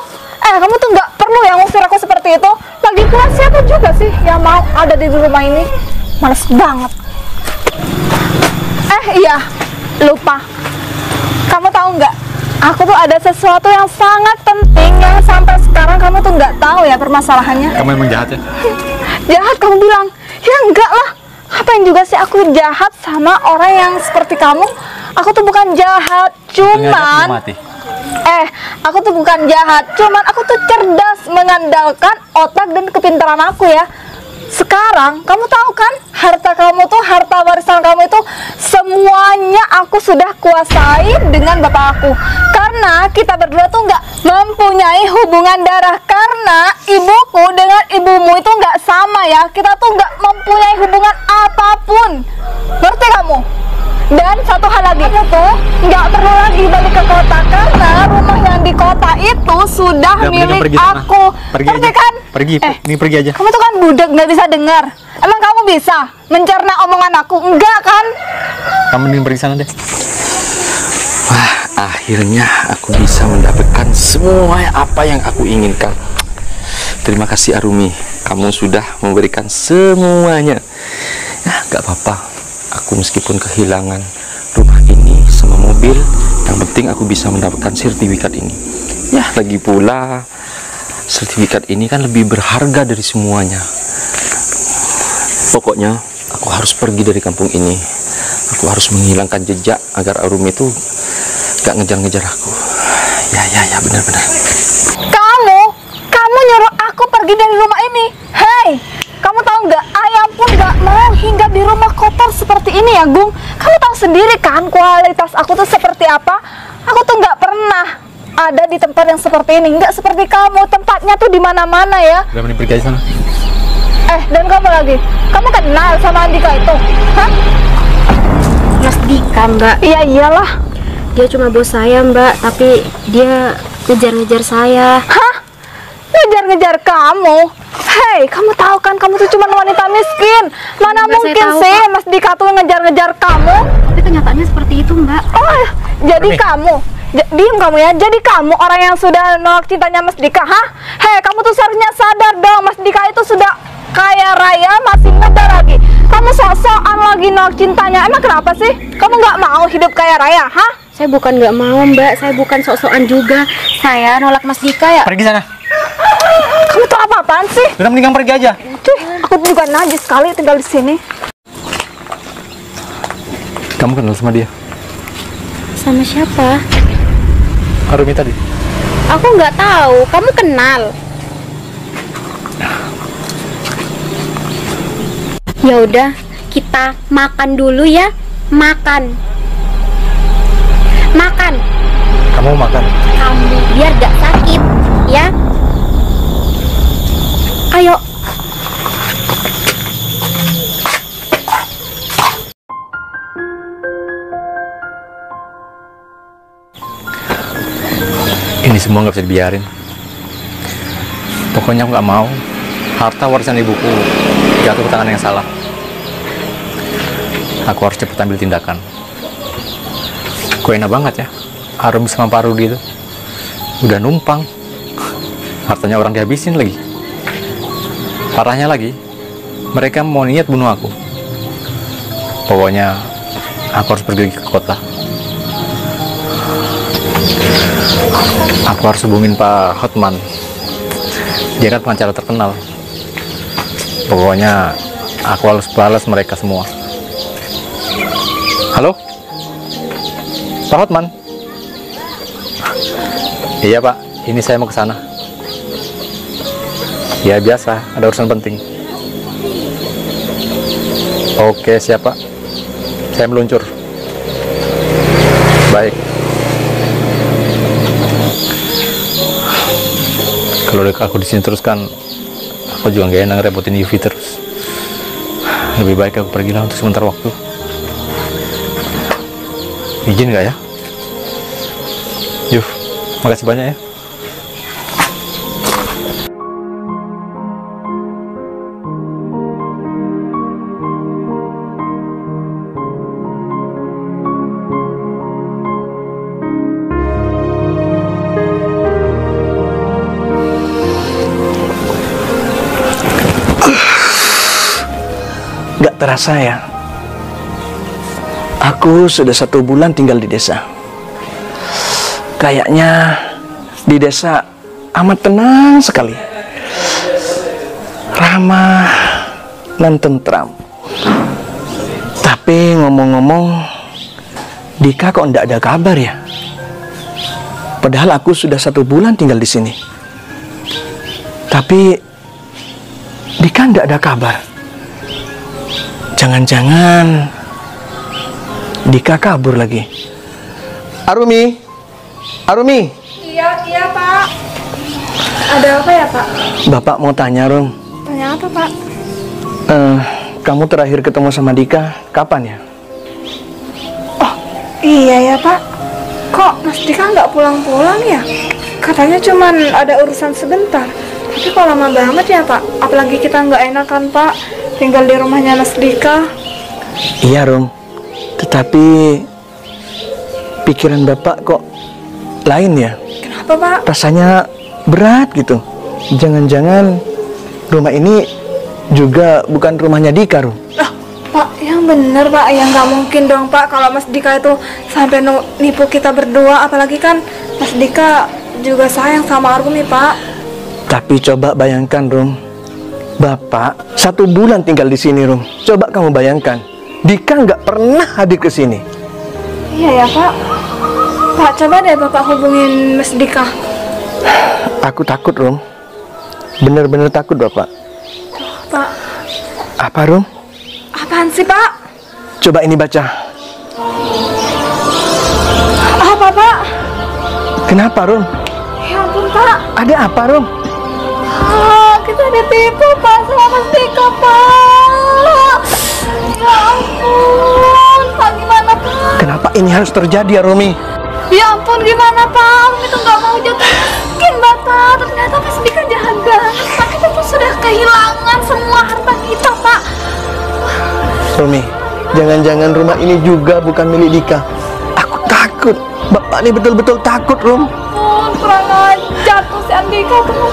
kamu tuh nggak perlu yang ngusir aku seperti itu. Lagi pula siapa juga sih yang mau ada di rumah ini? Males banget. Iya, lupa. Kamu tahu nggak? Aku tuh ada sesuatu yang sangat penting yang sampai sekarang kamu tuh nggak tahu ya permasalahannya. Kamu emang jahat ya? Jahat kamu bilang? Ya enggak lah. Ngapain juga sih aku jahat sama orang yang seperti kamu? Aku tuh bukan jahat, cuman aku tuh bukan jahat, cuman aku tuh cerdas mengandalkan otak dan kepintaran aku ya. Sekarang kamu tahu kan, harta kamu tuh, harta warisan kamu itu semuanya aku sudah kuasai dengan bapak aku. Karena kita berdua tuh nggak mempunyai hubungan darah, karena ibuku dengan ibumu itu nggak sama ya. Kita tuh nggak mempunyai hubungan apapun. Ngerti kamu? Dan satu hal lagi, kamu tuh nggak perlu lagi balik ke kota karena rumah yang di kota itu sudah milik aku. Pergi Ngerti aja. kan? Pergi, ini pergi aja. Kamu tuh kan budak, nggak bisa dengar. Emang kamu bisa mencerna omongan aku? Enggak kan? Kamu mending pergi sana deh. Wah, akhirnya aku bisa mendapatkan semua apa yang aku inginkan. Terima kasih Arumi, kamu sudah memberikan semuanya. Ya, nggak apa-apa. Aku meskipun kehilangan rumah ini sama mobil, yang penting aku bisa mendapatkan sertifikat ini. Ya, lagi pula sertifikat ini kan lebih berharga dari semuanya. Pokoknya aku harus pergi dari kampung ini. Aku harus menghilangkan jejak agar Arumi itu gak ngejar-ngejar aku. Ya, benar-benar. Kamu nyuruh aku pergi dari rumah ini. Hei, kamu tahu nggak? Ayam pun nggak mau hinggap di rumah kotor seperti ini ya, Gung. Kamu tahu sendiri kan kualitas aku tuh seperti apa? Aku tuh nggak pernah ada di tempat yang seperti ini. Nggak seperti kamu, tempatnya tuh di mana-mana ya. Udah mending pergi aja sana. Dan kamu lagi, kamu kenal sama Andika itu? Hah? Mas Dika, Mbak. Iya iyalah. Dia cuma bos saya, Mbak, tapi dia ngejar-ngejar saya. Hah? Ngejar-ngejar kamu? Hei, kamu tahu kan kamu tuh cuma wanita miskin. Mana Mbak, saya mungkin tahu, sih Pak. Mas Dika tuh ngejar-ngejar kamu? Tapi kenyataannya seperti itu, Mbak. Oh, jadi Remi. kamu, diem kamu ya. Jadi kamu orang yang sudah nolak cintanya Mas Dika, hah? Hei, kamu tuh seharusnya sadar dong, Mas Dika itu sudah kaya raya, masih muda lagi. Kamu sok-sokan lagi nolak cintanya. Emang kenapa sih? Kamu nggak mau hidup kaya raya, hah? Saya bukan nggak mau, Mbak. Saya bukan sok-sokan juga. Saya nolak Mas Dika ya. Pergi sana. Kamu tuh apa-apaan sih? Udah mending kamu pergi aja. Cuy, aku juga najis sekali tinggal di sini. Kamu kenal sama dia? Sama siapa? Arumi tadi. Aku nggak tahu. Kamu kenal? Ya udah, kita makan dulu ya. Makan. Kamu makan. Kamu biar gak sakit, ya. Ayo. Ini semua nggak bisa dibiarin. Pokoknya aku nggak mau harta warisan ibuku jatuh ke tangan yang salah. Aku harus cepat ambil tindakan. Kok enak banget ya, Arumi sama Pak Rudi itu udah numpang, hartanya orang dihabisin lagi. Parahnya lagi, mereka mau niat bunuh aku. Pokoknya aku harus pergi ke kota. Aku harus hubungin Pak Hotman. Dia kan pengacara terkenal. Pokoknya aku harus balas mereka semua. Halo? Pak Hotman? Iya Pak, ini saya mau ke sana. Ya biasa, ada urusan penting. Oke, siap Pak. Saya meluncur. Baik. Kalau aku di sini terus kan, aku juga nggak enak ngerepotin Yuvi terus. Lebih baik aku pergi lah untuk sebentar waktu. Izin nggak ya? Yuf, makasih banyak ya. Gak terasa ya, aku sudah 1 bulan tinggal di desa. Kayaknya di desa amat tenang sekali, ramah dan tentram. Tapi ngomong-ngomong, Dika kok ndak ada kabar ya? Padahal aku sudah 1 bulan tinggal di sini. Tapi Dika ndak ada kabar. Jangan-jangan Dika kabur lagi. Arumi, Arumi. Iya Pak. Ada apa ya Pak? Bapak mau tanya, Rum. Tanya apa Pak? Kamu terakhir ketemu sama Dika kapan ya? Oh iya ya Pak. Kok Mas Dika nggak pulang-pulang ya? Katanya cuman ada urusan sebentar. Tapi kok lama banget ya Pak? Apalagi kita nggak enakan Pak tinggal di rumahnya Mas Dika. Iya, Rum. Tetapi pikiran Bapak kok lain ya? Kenapa Pak? Rasanya berat gitu. Jangan-jangan rumah ini juga bukan rumahnya Dika, Rum. Pak, yang bener Pak, yang nggak mungkin dong Pak kalau Mas Dika itu sampai nipu kita berdua. Apalagi kan Mas Dika juga sayang sama Arumi Pak. Tapi coba bayangkan, Rum. Bapak 1 bulan tinggal di sini, Rum. Coba kamu bayangkan, Dika nggak pernah hadir ke sini. Iya ya Pak. Pak, coba deh Bapak hubungin Mas Dika. Aku takut, Rum. Bener-bener takut, Bapak. Pak, Apa, Rum? apaan sih Pak? Coba ini baca. Apa Pak? Kenapa, Rum? Ya ampun Pak. Ada apa, Rum? Kita ditipu Pak sama Mas Dika Pak. Ya ampun Pak, gimana Pak? Kenapa ini harus terjadi ya, Rumi? Ya ampun, gimana Pak? Umi tuh nggak mau jatuh miskin Bapak. Ternyata Mas Dika jahat banget Pak. Kita tuh sudah kehilangan semua harta kita Pak. Rumi, jangan-jangan rumah ini juga bukan milik Dika. Aku takut. Bapak ini betul-betul takut, Rum. Kurang ajar tuh si Andika tuh.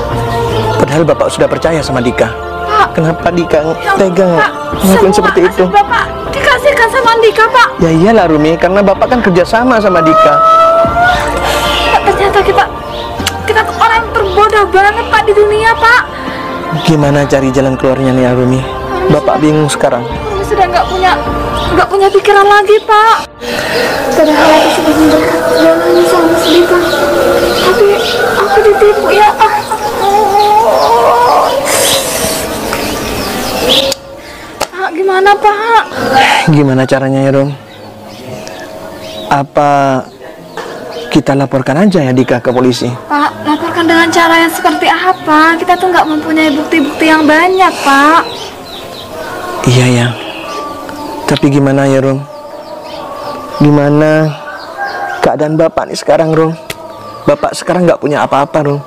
Padahal Bapak sudah percaya sama Dika. Pak, Kenapa Dika ya ampun, tega Pak. ngelakuin Semua seperti itu? aset Bapak dikasihkan sama Andika Pak. Ya iyalah, Rumi, karena Bapak kan kerjasama sama Dika. Pak, ternyata kita tuh orang yang terbodoh banget Pak di dunia Pak. Gimana cari jalan keluarnya nih, Rumi? Bapak bingung sekarang. Kami sudah nggak punya pikiran lagi Pak. Padahal aku sudah menjalani sama Mas Dika, tapi aku ditipu ya. Pak, gimana Pak? Gimana caranya ya, Rum? Apa kita laporkan aja ya Dika ke polisi? Pak, laporkan dengan cara yang seperti apa? Kita tuh nggak mempunyai bukti-bukti yang banyak Pak. Iya ya. Tapi gimana ya, Rum? Gimana keadaan Bapak nih sekarang, Rum? Bapak sekarang nggak punya apa-apa, Rum.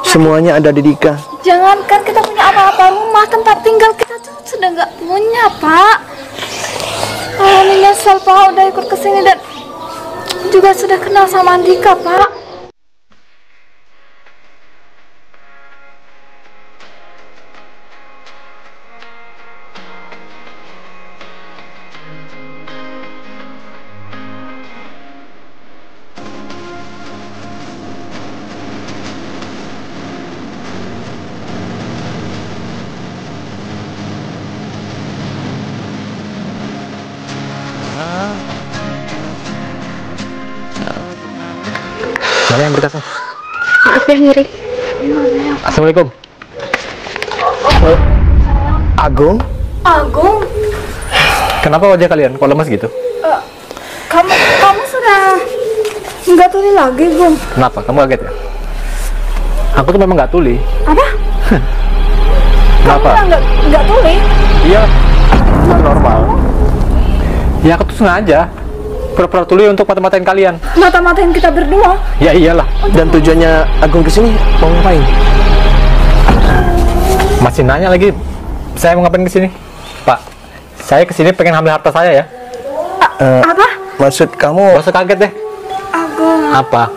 Semuanya ada di Dika. Jangankan kita punya apa-apa, rumah tempat tinggal kita tuh sudah nggak punya Pak. Ini nyesel Pak udah ikut kesini dan juga sudah kenal sama Andika Pak. Mana yang berkasnya? Maaf ya ngirim. Assalamualaikum. Agung? Agung, Kenapa wajah kalian kok lemas gitu? kamu sudah nggak tuli lagi, Gung? Kenapa? Kamu kaget ya? Aku tuh memang nggak tuli. Apa? Kenapa? Kamu nggak tuli? Iya, itu normal. Ya aku tuh sengaja pura-pura tuli untuk mata-matain kalian. Mata-matain kita berdua? Ya iyalah. Dan tujuannya Agung kesini mau ngapain? Masih nanya lagi. Saya mau ngapain kesini? Pak, saya kesini pengen ambil harta saya ya. Apa? Maksud Gak kamu usah kaget deh. Agung, Apa?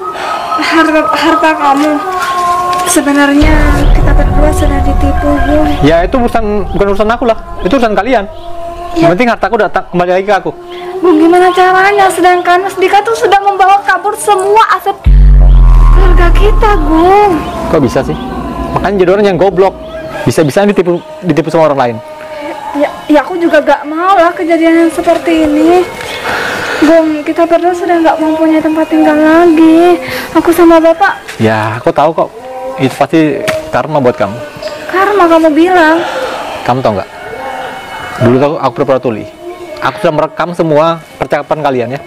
harta kamu. Sebenarnya kita berdua sudah ditipu, Gung. Ya itu bukan urusan aku lah. Itu urusan kalian. Yang penting hartaku datang kembali lagi ke aku. Gong, gimana caranya? Sedangkan Mas Dika tuh sudah membawa kabur semua aset keluarga kita, Gong. Kok bisa sih? Makanya jadi orang yang goblok. Bisa-bisanya ditipu sama orang lain. Ya aku juga gak mau lah kejadian yang seperti ini. Gong, kita berdua sudah gak mempunyai tempat tinggal lagi. Aku sama bapak. Ya, aku tahu kok. Itu pasti karma buat kamu. Karma kamu bilang. Kamu tahu nggak? Dulu tuh aku pura-pura tuli. Aku sudah merekam semua percakapan kalian ya.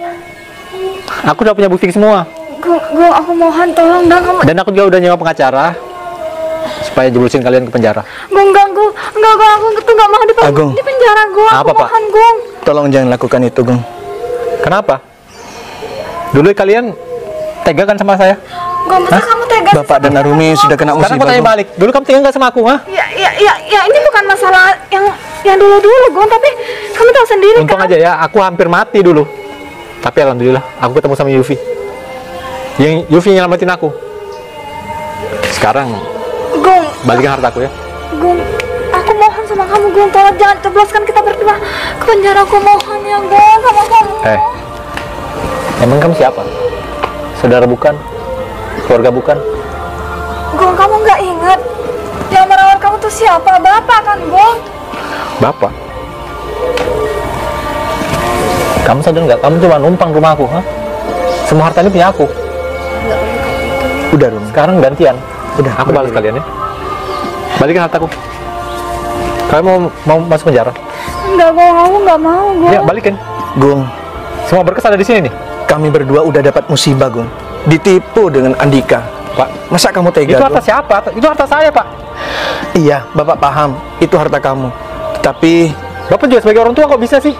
Aku udah punya bukti semua. Gong, aku mohon tolong dong kamu. Dan aku juga udah nyewa pengacara supaya jeblosin kalian ke penjara. Gong, aku tuh gak mau Agung. di penjara, Gong. Apa, Aku Pak? mohon, Gong. Tolong jangan lakukan itu, Gong. Kenapa? Dulu kalian tega kan sama saya? Gong, masa kamu tega sih Bapak dan Arumi sudah kena Sekarang musibah, aku tanya Gong. balik. Dulu kamu tega nggak sama aku, ha? Ya, ini bukan masalah yang dulu-dulu, Gong, tapi kamu tahu sendiri Untung kan. aja ya, aku hampir mati dulu. Tapi alhamdulillah, aku ketemu sama Yufi. Yang Yufi nyelamatin aku. Sekarang Gong, balikin hartaku ya. Gong, aku mohon sama kamu, Gong, tolong jangan jebloskan kita berdua ke penjara. Aku mohon ya, Gong, sama kamu. Emang kamu siapa? Saudara bukan? Keluarga bukan? Gong, kamu nggak ingat yang merawat kamu tuh siapa? Bapak kan, Gong? Bapak? Kamu sadar nggak? Kamu cuma numpang rumah aku, ha? Semua harta ini punya aku. Udah, Rum. Sekarang gantian. Udah, Aku balas kalian ya. Balikin hartaku. Kalian mau masuk penjara? Enggak, Gong, aku nggak mau, Gong. Ya, balikin. Gong, Semua berkas ada di sini nih. kami berdua udah dapat musibah, Gong. Ditipu dengan Andika. Pak, Masa kamu tega, itu harta Gong? siapa? Itu harta saya, Pak. Iya, Bapak paham. Itu harta kamu. Tapi Bapak juga sebagai orang tua kok bisa sih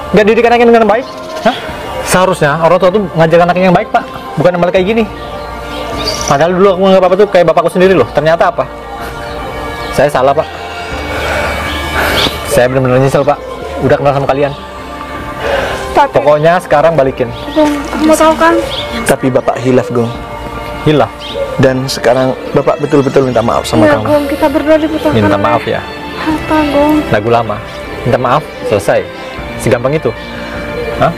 nggak didik anaknya dengan baik? Hah? Seharusnya orang tua tuh ngajar anaknya yang baik, Pak. Bukan malah kayak gini. Padahal dulu aku nganggap Bapak tuh kayak bapakku sendiri loh. Ternyata apa? Saya salah, Pak. Saya benar-benar nyesel, Pak. Udah kenal sama kalian. Tapi, Pokoknya sekarang balikin. Gong, kamu tahu kan? tapi Bapak hilaf, Gong. Hilang. Dan sekarang Bapak betul-betul minta maaf sama Ya, kamu. Gong, kita berdua dibutuhkan. Minta oleh maaf ya. Harta, Gong. Lagu lama. Minta maaf, selesai. Segampang itu. Hah?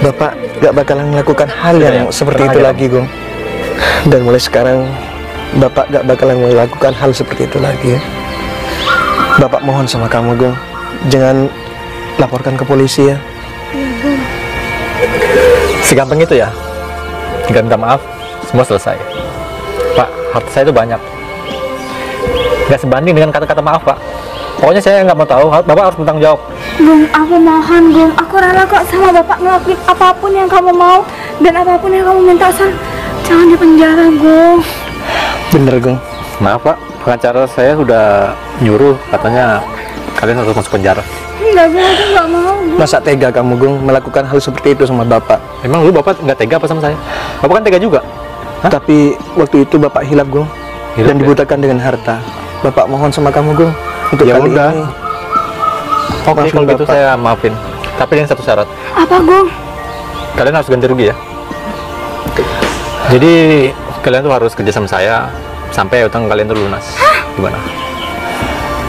Bapak gak bakalan melakukan hal Sudah yang ya, seperti tenang itu aja, lagi, Gong. Dan mulai sekarang Bapak gak bakalan melakukan hal seperti itu lagi ya. Bapak mohon sama kamu, Gong. Jangan laporkan ke polisi ya. Segampang itu ya. Tinggal minta maaf, semua selesai. Pak, harta saya itu banyak. Nggak sebanding dengan kata-kata maaf, Pak. Pokoknya saya nggak mau tahu, Bapak harus bertanggung jawab. Gong, aku mohon, Gong. Aku rela kok sama Bapak ngelakuin apapun yang kamu mau dan apapun yang kamu minta, asal jangan di penjara, Gong. Bener, Gong. Maaf, Pak. Pengacara saya sudah nyuruh, katanya kalian harus masuk penjara. Enggak, Gong, aku nggak mau, Gong. Masa tega kamu, Gong, melakukan hal seperti itu sama Bapak? Emang lu Bapak nggak tega apa sama saya? Bapak kan tega juga. Hah? Tapi waktu itu Bapak hilaf, Gong. Hilaf, Dan ya? dibutakan dengan harta. Bapak mohon sama kamu, Gong. Untuk Ya kali udah. ini. Oke, Maafin kalau gitu Bapak. saya maafin. Tapi dengan satu syarat. Apa, Gong? Kalian harus ganti rugi ya. Jadi kalian tuh harus kerja sama saya sampai utang kalian tuh lunas. Gimana?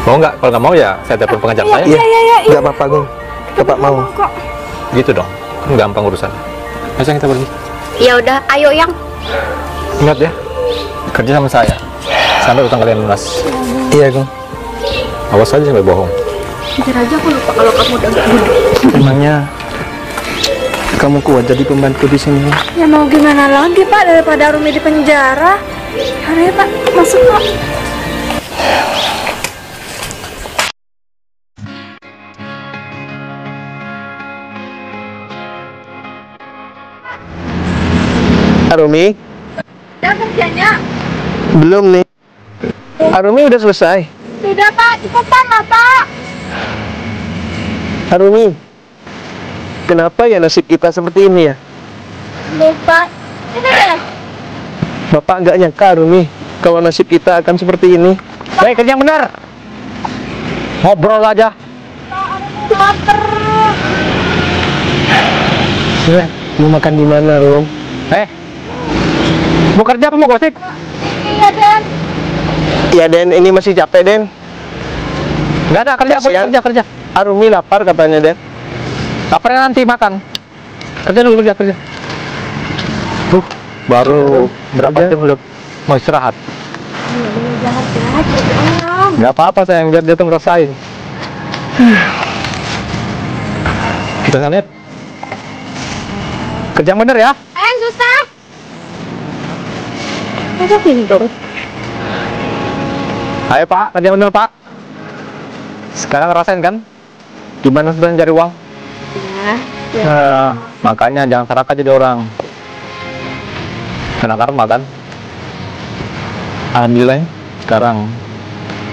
Mau nggak? Kalau nggak mau ya saya telepon pengacara saya. Iya, iya. nggak apa-apa, Gong. Bapak mau. Kok? Gitu dong. Kan gampang urusannya. Ayo sayang, kita pergi. Ya udah, ayo yang. Ingat ya, kerja sama saya sampai utang kalian lunas. Iya, Gong. Awas aja sampai bohong. Jujur aja aku lupa kalau kamu udah gak duduk. Emangnya kamu kuat jadi pembantu di sini? Ya mau gimana lagi, Pak, daripada Arumi di penjara. Hari Pak, masuk, Pak. Arumi? Udah kerjanya? Belum nih. Arumi udah selesai. Sudah, Pak. Cepetan lah, Pak. Arumi, kenapa ya nasib kita seperti ini ya? Lupa. Ini deh. Bapak nggak nyangka, Arumi, kalau nasib kita akan seperti ini. Baik, kerja yang benar. Ngobrol aja. Lapar. Mau makan di mana, Rum? Mau kerja apa mau gosip? Iya, Den. Ya, Den, ini masih capek, Den. Nggak ada kerja, Siang. kerja. Arumi lapar katanya, Den. Laparnya nanti makan. Kerja dulu, kerja. Baru berapa jam udah mau istirahat? Nggak apa-apa sayang, biar dia tuh ngerasain. Kita lihat. Kerja yang bener ya. Susah. Apa pintu? Ayo Pak, kerja yang bener Pak. Sekarang ngerasain kan? Gimana susahnya cari uang? Makanya jangan serakah jadi orang. Kena karma kan? Alhamdulillah ya, sekarang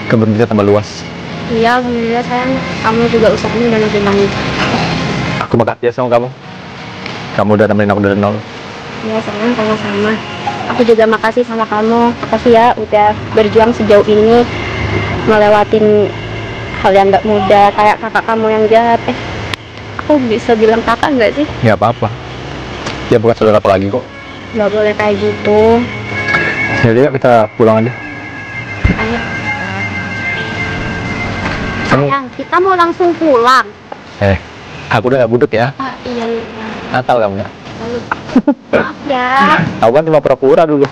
kebun bisa tambah luas. Iya, alhamdulillah sayang. Kamu juga usahanya udah lebih banyak. Aku makasih ya sama kamu. Kamu udah nemenin aku dari nol. Iya sayang, sama-sama. Aku juga makasih sama kamu. Makasih ya udah berjuang sejauh ini, melewatin hal yang gak mudah kayak kakak kamu yang jahat. Aku bisa bilang kakak nggak sih? Nggak apa-apa. Dia bukan saudara aku lagi kok. Nggak boleh kayak gitu. Jadi yuk kita pulang aja. Ayo. Sayang, kita mau langsung pulang. Aku udah gak budek ya. Iya. Natal kamu ya. Maaf ya. Aku kan cuma pura-pura dulu.